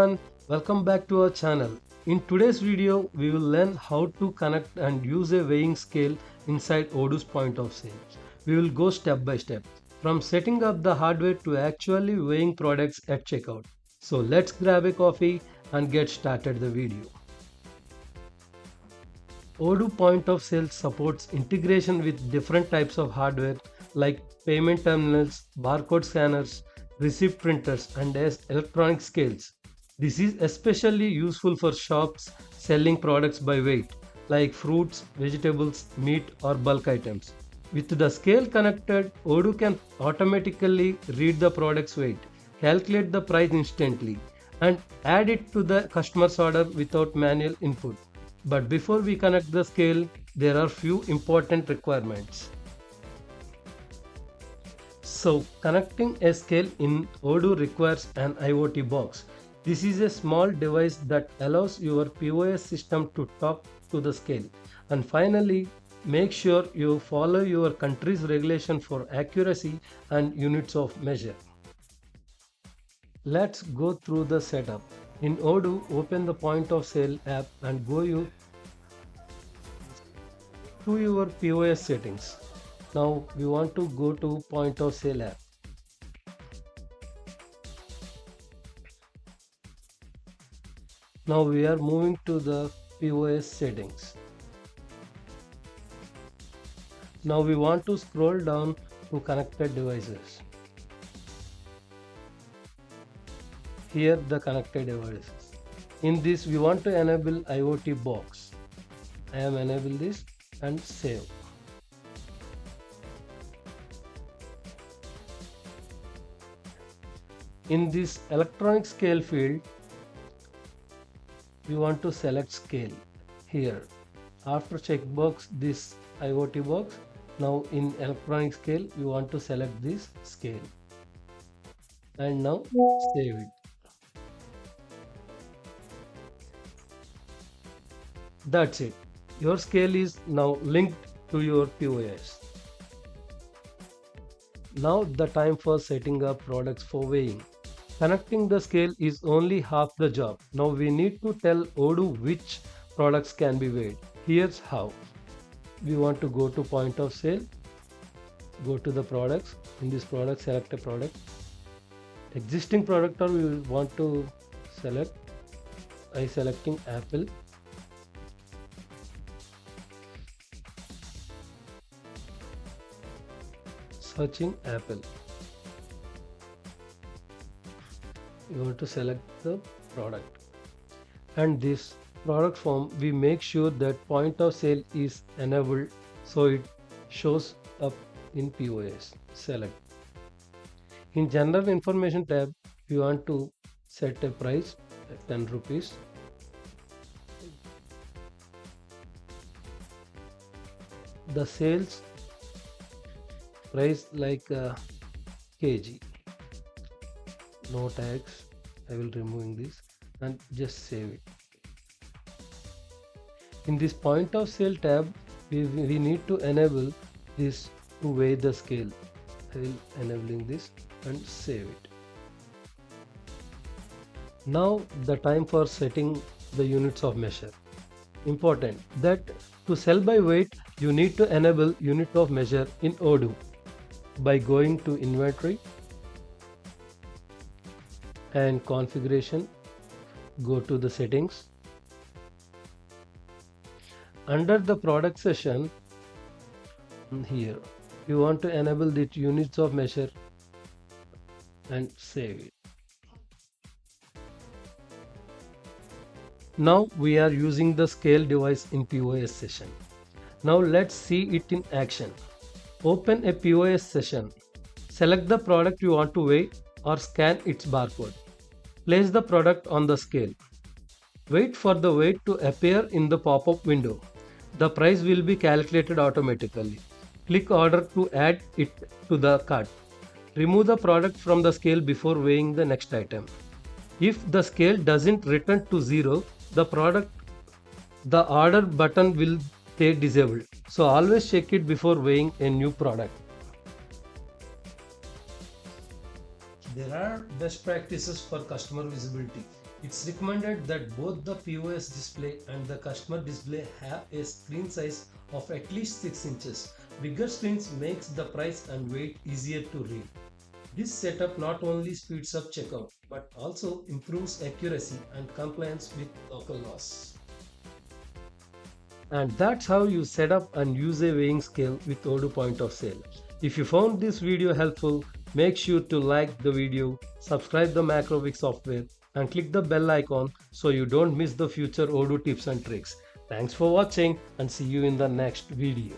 everyone, welcome back to our channel. In today's video, we will learn how to connect and use a weighing scale inside Odoo's Point of Sale. We will go step by step, from setting up the hardware to actually weighing products at checkout. So let's grab a coffee and get started the video. Odoo Point of Sale supports integration with different types of hardware like payment terminals, barcode scanners, receipt printers, and as electronic scales. This is especially useful for shops selling products by weight like fruits, vegetables, meat, or bulk items. With the scale connected, Odoo can automatically read the product's weight, calculate the price instantly, and add it to the customer's order without manual input. But before we connect the scale, there are few important requirements. So connecting a scale in Odoo requires an IoT box. This is a small device that allows your POS system to talk to the scale. And finally, make sure you follow your country's regulation for accuracy and units of measure. Let's go through the setup. In Odoo, open the Point of Sale app and go to your POS settings. Now we want to go to Point of Sale app. Now we are moving to the POS settings. Now we want to scroll down to connected devices. Here the connected devices. In this we want to enable IoT box. I am enable this and save. In this electronic scale field, we want to select scale here. After checkbox this IoT box, now in electronic scale we want to select this scale and now save it. That's it. Your scale is now linked to your POS. Now the time for setting up products for weighing. Connecting the scale is only half the job. Now we need to tell Odoo which products can be weighed. Here's how. We want to go to Point of Sale, go to the products. In this product, select a product. Existing product or we want to select. I selecting apple. Searching apple. You want to select the product, and this product form we make sure that Point of Sale is enabled so it shows up in POS. Select. In general information tab we want to set a price at 10 rupees. The sales price like kg. No tags. I will removing this and just save it. In this Point of Sale tab we need to enable this to weigh the scale. I will enabling this and save it. Now the time for setting the units of measure. Important that to sell by weight you need to enable unit of measure in Odoo by going to inventory and configuration, go to the settings. Under the product session, here you want to enable the units of measure and save it. Now we are using the scale device in POS session. Now let's see it in action. Open a POS session. Select the product you want to weigh or scan its barcode. Place the product on the scale. Wait for the weight to appear in the pop-up window. The price will be calculated automatically. Click order to add it to the cart. Remove the product from the scale before weighing the next item. If the scale doesn't return to 0, the order button will stay disabled. So always check it before weighing a new product. There are best practices for customer visibility. It's recommended that both the POS display and the customer display have a screen size of at least 6 inches. Bigger screens makes the price and weight easier to read. This setup not only speeds up checkout but also improves accuracy and compliance with local laws. And that's how you set up and use a weighing scale with Odoo Point of Sale. If you found this video helpful, make sure to like the video, subscribe the Macrofix software and click the bell icon so you don't miss the future Odoo tips and tricks. Thanks for watching and see you in the next video.